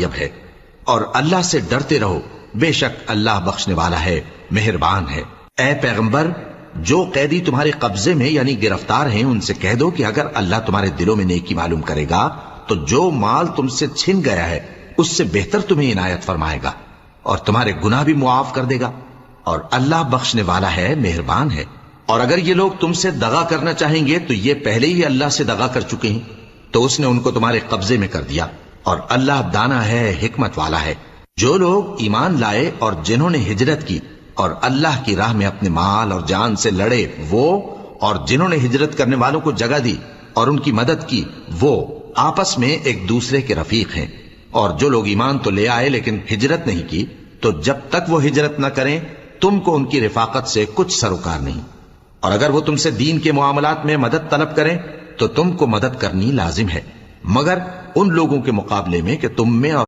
غالب ہے، اور اللہ سے ڈرتے رہو، بے شک اللہ بخشنے والا ہے، مہربان ہے۔ اے پیغمبر، جو قیدی تمہارے قبضے میں یعنی گرفتار ہیں ان سے کہہ دو کہ اگر اللہ تمہارے دلوں میں نیکی معلوم کرے گا تو جو مال تم سے چھن گیا ہے اس سے بہتر تمہیں عنایت فرمائے گا اور تمہارے گناہ بھی معاف کر دے گا، اور اللہ بخشنے والا ہے، مہربان ہے۔ اور اگر یہ لوگ تم سے دغا کرنا چاہیں گے تو یہ پہلے ہی اللہ سے دغا کر چکے ہیں، تو اس نے ان کو تمہارے قبضے میں کر دیا، اور اللہ دانا ہے، حکمت والا ہے۔ جو لوگ ایمان لائے اور جنہوں نے ہجرت کی اور اللہ کی راہ میں اپنے مال اور جان سے لڑے، وہ اور جنہوں نے ہجرت کرنے والوں کو جگہ دی اور ان کی مدد کی، وہ آپس میں ایک دوسرے کے رفیق ہیں۔ اور جو لوگ ایمان تو لے آئے لیکن ہجرت نہیں کی، تو جب تک وہ ہجرت نہ کریں تم کو ان کی رفاقت سے کچھ سروکار نہیں، اور اگر وہ تم سے دین کے معاملات میں مدد طلب کریں تو تم کو مدد کرنی لازم ہے، مگر ان لوگوں کے مقابلے میں کہ تم میں اور